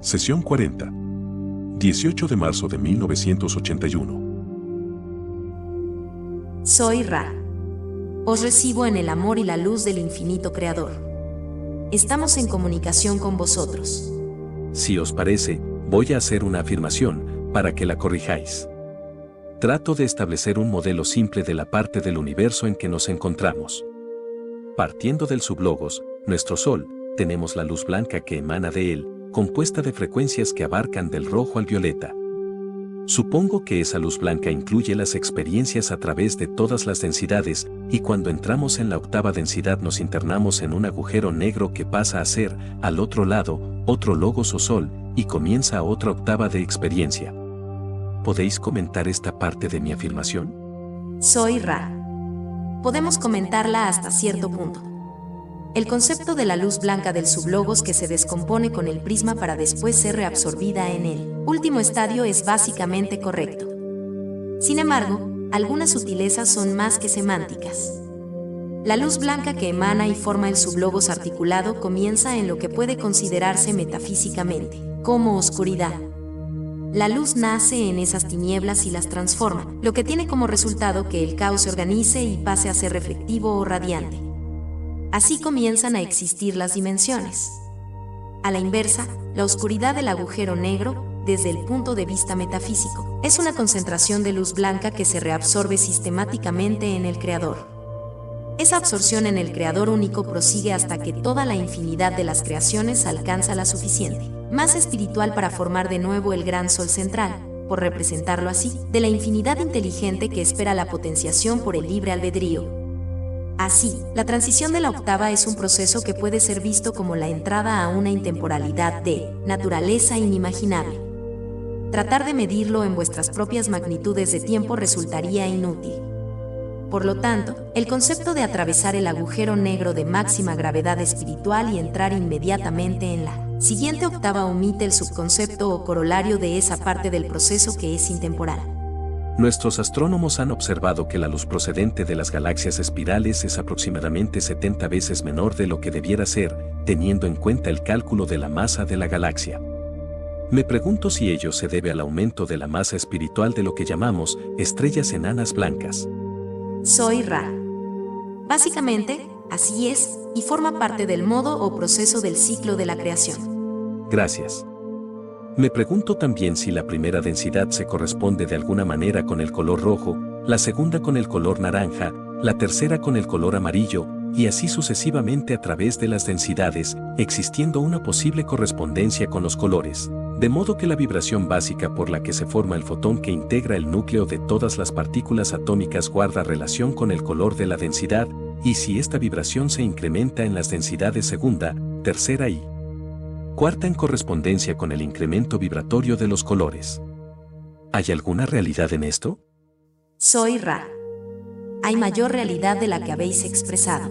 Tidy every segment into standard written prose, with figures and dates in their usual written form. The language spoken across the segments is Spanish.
Sesión 40. 18 de marzo de 1981. Soy Ra. Os recibo en el amor y la luz del infinito Creador. Estamos en comunicación con vosotros. Si os parece, voy a hacer una afirmación, para que la corrijáis. Trato de establecer un modelo simple de la parte del universo en que nos encontramos. Partiendo del sublogos, nuestro Sol, tenemos la luz blanca que emana de él, compuesta de frecuencias que abarcan del rojo al violeta. Supongo que esa luz blanca incluye las experiencias a través de todas las densidades, y cuando entramos en la octava densidad nos internamos en un agujero negro que pasa a ser, al otro lado, otro logos o sol, y comienza otra octava de experiencia. ¿Podéis comentar esta parte de mi afirmación? Soy Ra. Podemos comentarla hasta cierto punto. El concepto de la luz blanca del sublogos que se descompone con el prisma para después ser reabsorbida en el último estadio es básicamente correcto. Sin embargo, algunas sutilezas son más que semánticas. La luz blanca que emana y forma el sublogos articulado comienza en lo que puede considerarse metafísicamente como oscuridad. La luz nace en esas tinieblas y las transforma, lo que tiene como resultado que el caos se organice y pase a ser reflectivo o radiante. Así comienzan a existir las dimensiones. A la inversa, la oscuridad del agujero negro, desde el punto de vista metafísico, es una concentración de luz blanca que se reabsorbe sistemáticamente en el Creador. Esa absorción en el Creador único prosigue hasta que toda la infinidad de las creaciones alcanza la suficiente, más espiritual para formar de nuevo el gran sol central, por representarlo así, de la infinidad inteligente que espera la potenciación por el libre albedrío. Así, la transición de la octava es un proceso que puede ser visto como la entrada a una intemporalidad de naturaleza inimaginable. Tratar de medirlo en vuestras propias magnitudes de tiempo resultaría inútil. Por lo tanto, el concepto de atravesar el agujero negro de máxima gravedad espiritual y entrar inmediatamente en la siguiente octava omite el subconcepto o corolario de esa parte del proceso que es intemporal. Nuestros astrónomos han observado que la luz procedente de las galaxias espirales es aproximadamente 70 veces menor de lo que debiera ser, teniendo en cuenta el cálculo de la masa de la galaxia. Me pregunto si ello se debe al aumento de la masa espiritual de lo que llamamos estrellas enanas blancas. Soy Ra. Básicamente, así es, y forma parte del modo o proceso del ciclo de la creación. Gracias. Me pregunto también si la primera densidad se corresponde de alguna manera con el color rojo, la segunda con el color naranja, la tercera con el color amarillo, y así sucesivamente a través de las densidades, existiendo una posible correspondencia con los colores, de modo que la vibración básica por la que se forma el fotón que integra el núcleo de todas las partículas atómicas guarda relación con el color de la densidad, y si esta vibración se incrementa en las densidades segunda, tercera y cuarta en correspondencia con el incremento vibratorio de los colores. ¿Hay alguna realidad en esto? Soy Ra. Hay mayor realidad de la que habéis expresado.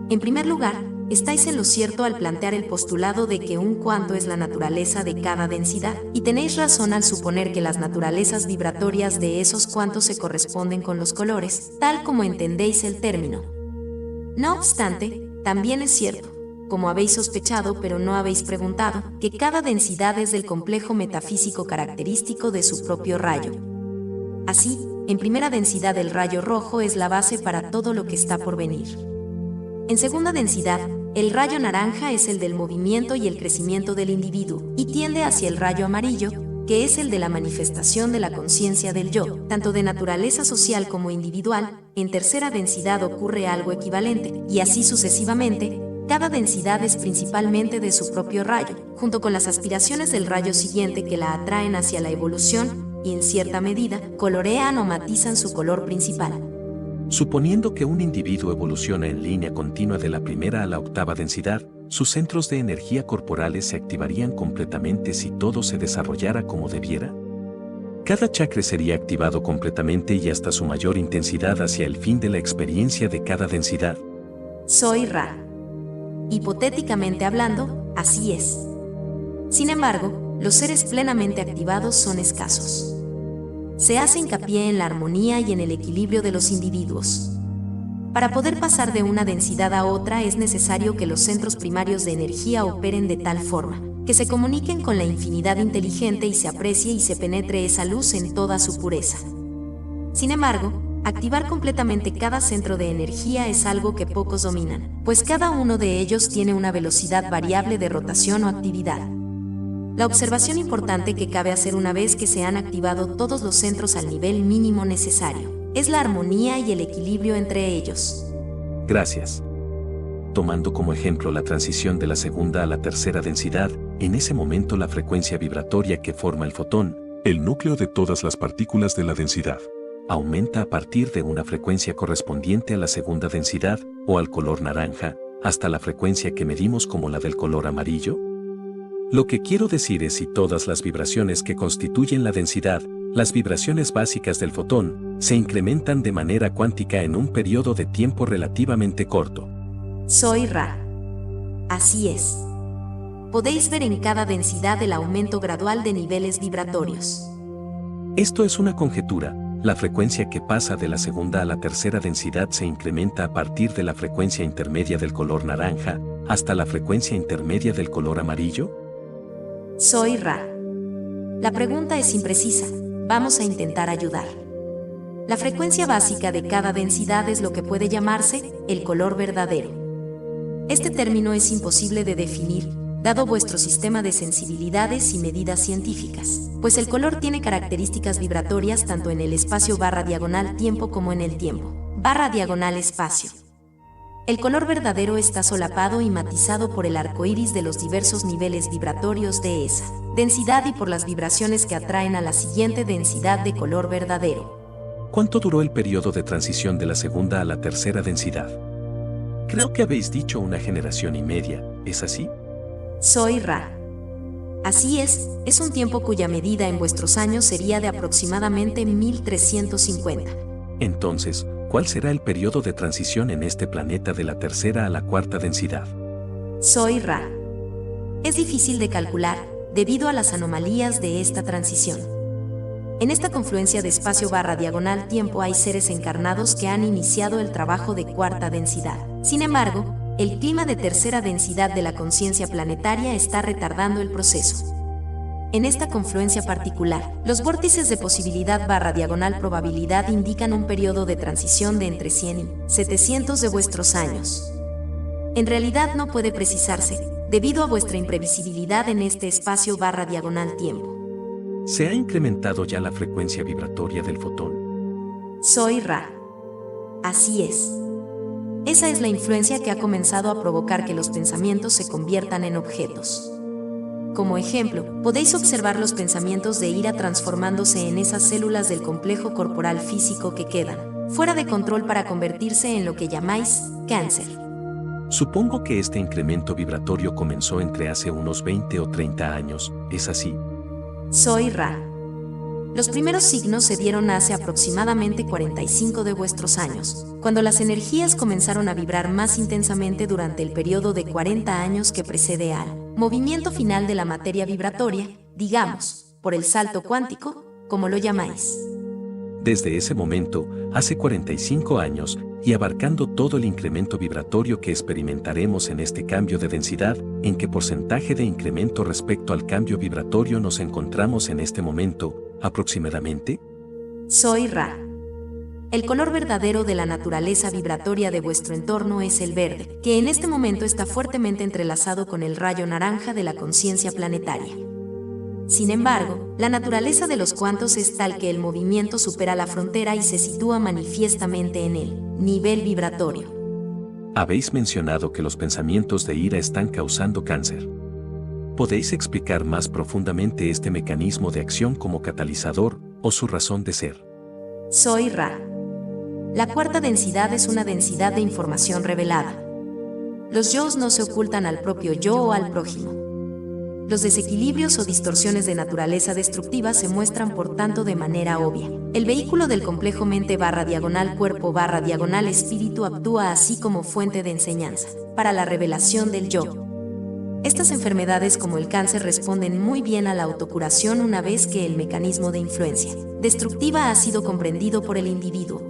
En primer lugar, estáis en lo cierto al plantear el postulado de que un cuanto es la naturaleza de cada densidad, y tenéis razón al suponer que las naturalezas vibratorias de esos cuantos se corresponden con los colores, tal como entendéis el término. No obstante, también es cierto, como habéis sospechado pero no habéis preguntado, que cada densidad es del complejo metafísico característico de su propio rayo. Así, en primera densidad el rayo rojo es la base para todo lo que está por venir. En segunda densidad, el rayo naranja es el del movimiento y el crecimiento del individuo, y tiende hacia el rayo amarillo, que es el de la manifestación de la conciencia del yo, tanto de naturaleza social como individual. En tercera densidad ocurre algo equivalente, y así sucesivamente. Cada densidad es principalmente de su propio rayo, junto con las aspiraciones del rayo siguiente que la atraen hacia la evolución, y en cierta medida, colorean o matizan su color principal. Suponiendo que un individuo evoluciona en línea continua de la primera a la octava densidad, sus centros de energía corporales se activarían completamente si todo se desarrollara como debiera. Cada chakra sería activado completamente y hasta su mayor intensidad hacia el fin de la experiencia de cada densidad. Soy Ra. Hipotéticamente hablando, así es. Sin embargo, los seres plenamente activados son escasos. Se hace hincapié en la armonía y en el equilibrio de los individuos. Para poder pasar de una densidad a otra es necesario que los centros primarios de energía operen de tal forma Que se comuniquen con la infinidad inteligente y se aprecie y se penetre esa luz en toda su pureza. Sin embargo, activar completamente cada centro de energía es algo que pocos dominan, pues cada uno de ellos tiene una velocidad variable de rotación o actividad. La observación importante que cabe hacer una vez que se han activado todos los centros al nivel mínimo necesario es la armonía y el equilibrio entre ellos. Gracias. Tomando como ejemplo la transición de la segunda a la tercera densidad, en ese momento la frecuencia vibratoria que forma el fotón, el núcleo de todas las partículas de la densidad, aumenta a partir de una frecuencia correspondiente a la segunda densidad, o al color naranja, hasta la frecuencia que medimos como la del color amarillo. Lo que quiero decir es si todas las vibraciones que constituyen la densidad, las vibraciones básicas del fotón, se incrementan de manera cuántica en un periodo de tiempo relativamente corto. Soy Ra. Así es. Podéis ver en cada densidad el aumento gradual de niveles vibratorios. Esto es una conjetura. La frecuencia que pasa de la segunda a la tercera densidad se incrementa a partir de la frecuencia intermedia del color naranja, hasta la frecuencia intermedia del color amarillo. Soy Ra. La pregunta es imprecisa. Vamos a intentar ayudar. La frecuencia básica de cada densidad es lo que puede llamarse el color verdadero. Este término es imposible de definir, dado vuestro sistema de sensibilidades y medidas científicas, pues el color tiene características vibratorias tanto en el espacio/diagonal-tiempo como en el tiempo/diagonal-espacio. El color verdadero está solapado y matizado por el arco iris de los diversos niveles vibratorios de esa densidad y por las vibraciones que atraen a la siguiente densidad de color verdadero. ¿Cuánto duró el periodo de transición de la segunda a la tercera densidad? Creo que habéis dicho 1,5 generaciones, ¿es así? Soy Ra. Así es un tiempo cuya medida en vuestros años sería de aproximadamente 1350. Entonces, ¿cuál será el periodo de transición en este planeta de la tercera a la cuarta densidad? Soy Ra. Es difícil de calcular, debido a las anomalías de esta transición. En esta confluencia de espacio/diagonal-tiempo hay seres encarnados que han iniciado el trabajo de cuarta densidad. Sin embargo, el clima de tercera densidad de la conciencia planetaria está retardando el proceso. En esta confluencia particular, los vórtices de posibilidad/diagonal-probabilidad indican un periodo de transición de entre 100 y 700 de vuestros años. En realidad no puede precisarse, debido a vuestra imprevisibilidad en este espacio/diagonal-tiempo. ¿Se ha incrementado ya la frecuencia vibratoria del fotón? Soy Ra. Así es. Esa es la influencia que ha comenzado a provocar que los pensamientos se conviertan en objetos. Como ejemplo, podéis observar los pensamientos de ira transformándose en esas células del complejo corporal físico que quedan fuera de control para convertirse en lo que llamáis cáncer. Supongo que este incremento vibratorio comenzó entre hace unos 20 o 30 años, ¿es así? Soy Ra. Los primeros signos se dieron hace aproximadamente 45 de vuestros años, cuando las energías comenzaron a vibrar más intensamente durante el periodo de 40 años que precede al movimiento final de la materia vibratoria, digamos, por el salto cuántico, como lo llamáis. Desde ese momento, hace 45 años, y abarcando todo el incremento vibratorio que experimentaremos en este cambio de densidad, ¿en qué porcentaje de incremento respecto al cambio vibratorio nos encontramos en este momento, aproximadamente? Soy Ra. El color verdadero de la naturaleza vibratoria de vuestro entorno es el verde, que en este momento está fuertemente entrelazado con el rayo naranja de la conciencia planetaria. Sin embargo, la naturaleza de los cuantos es tal que el movimiento supera la frontera y se sitúa manifiestamente en el nivel vibratorio. Habéis mencionado que los pensamientos de ira están causando cáncer. ¿Podéis explicar más profundamente este mecanismo de acción como catalizador o su razón de ser? Soy Ra. La cuarta densidad es una densidad de información revelada. Los yos no se ocultan al propio yo o al prójimo. Los desequilibrios o distorsiones de naturaleza destructiva se muestran por tanto de manera obvia. El vehículo del complejo mente/cuerpo/espíritu actúa así como fuente de enseñanza para la revelación del yo. Estas enfermedades como el cáncer responden muy bien a la autocuración una vez que el mecanismo de influencia destructiva ha sido comprendido por el individuo.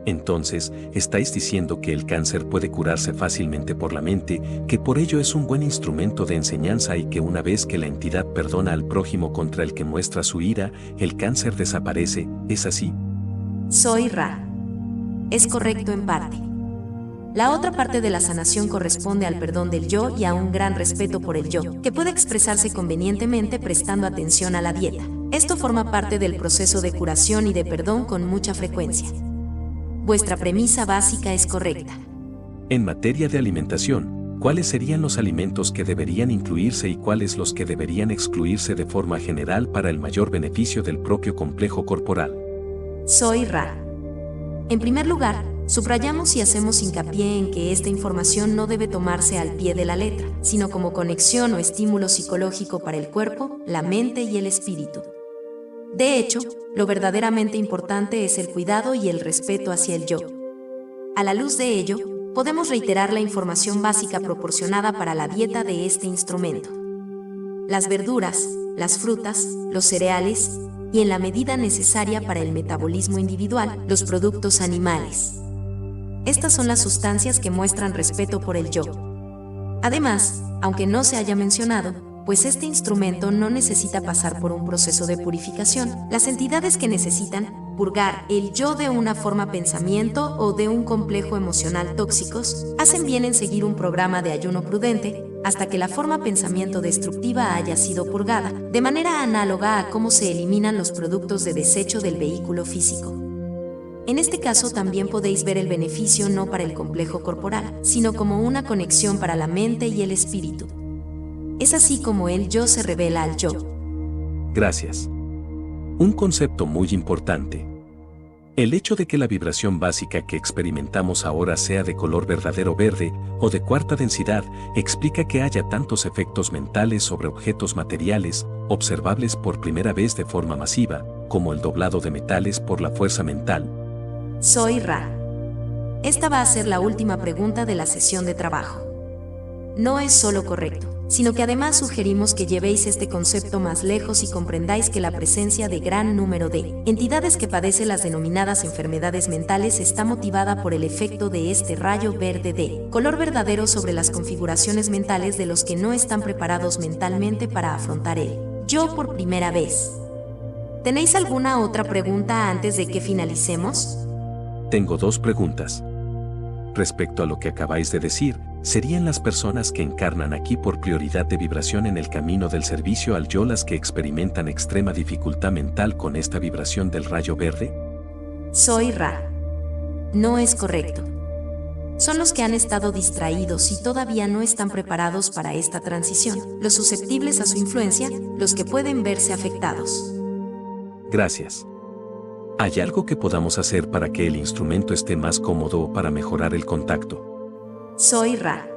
Entonces, estáis diciendo que el cáncer puede curarse fácilmente por la mente, que por ello es un buen instrumento de enseñanza y que una vez que la entidad perdona al prójimo contra el que muestra su ira, el cáncer desaparece, ¿es así? Soy Ra. Es correcto en parte. La otra parte de la sanación corresponde al perdón del yo y a un gran respeto por el yo, que puede expresarse convenientemente prestando atención a la dieta. Esto forma parte del proceso de curación y de perdón con mucha frecuencia. Vuestra premisa básica es correcta. En materia de alimentación, ¿cuáles serían los alimentos que deberían incluirse y cuáles los que deberían excluirse de forma general para el mayor beneficio del propio complejo corporal? Soy Ra. En primer lugar, subrayamos y hacemos hincapié en que esta información no debe tomarse al pie de la letra, sino como conexión o estímulo psicológico para el cuerpo, la mente y el espíritu. De hecho, lo verdaderamente importante es el cuidado y el respeto hacia el yo. A la luz de ello, podemos reiterar la información básica proporcionada para la dieta de este instrumento. Las verduras, las frutas, los cereales, y en la medida necesaria para el metabolismo individual, los productos animales. Estas son las sustancias que muestran respeto por el yo. Además, aunque no se haya mencionado, pues este instrumento no necesita pasar por un proceso de purificación. Las entidades que necesitan purgar el yo de una forma pensamiento o de un complejo emocional tóxicos, hacen bien en seguir un programa de ayuno prudente hasta que la forma pensamiento destructiva haya sido purgada, de manera análoga a cómo se eliminan los productos de desecho del vehículo físico. En este caso también podéis ver el beneficio no para el complejo corporal, sino como una conexión para la mente y el espíritu. Es así como el yo se revela al yo. Gracias. Un concepto muy importante. El hecho de que la vibración básica que experimentamos ahora sea de color verdadero verde o de cuarta densidad explica que haya tantos efectos mentales sobre objetos materiales, observables por primera vez de forma masiva, como el doblado de metales por la fuerza mental. Soy Ra. Esta va a ser la última pregunta de la sesión de trabajo. No es solo correcto, sino que además sugerimos que llevéis este concepto más lejos y comprendáis que la presencia de gran número de entidades que padecen las denominadas enfermedades mentales está motivada por el efecto de este rayo verde de color verdadero sobre las configuraciones mentales de los que no están preparados mentalmente para afrontar el yo por primera vez. ¿Tenéis alguna otra pregunta antes de que finalicemos? Tengo dos preguntas. Respecto a lo que acabáis de decir, ¿serían las personas que encarnan aquí por prioridad de vibración en el camino del servicio al yo las que experimentan extrema dificultad mental con esta vibración del rayo verde? Soy Ra. No es correcto. Son los que han estado distraídos y todavía no están preparados para esta transición, los susceptibles a su influencia, los que pueden verse afectados. Gracias. ¿Hay algo que podamos hacer para que el instrumento esté más cómodo o para mejorar el contacto? Soy Ra.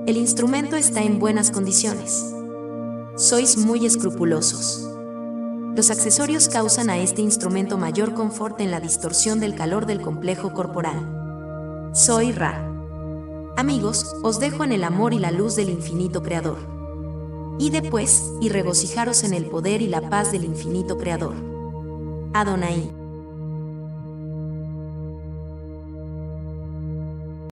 El instrumento está en buenas condiciones. Sois muy escrupulosos. Los accesorios causan a este instrumento mayor confort en la distorsión del calor del complejo corporal. Soy Ra. Amigos, os dejo en el amor y la luz del infinito creador. Id pues, y regocijaros en el poder y la paz del infinito creador. Adonai.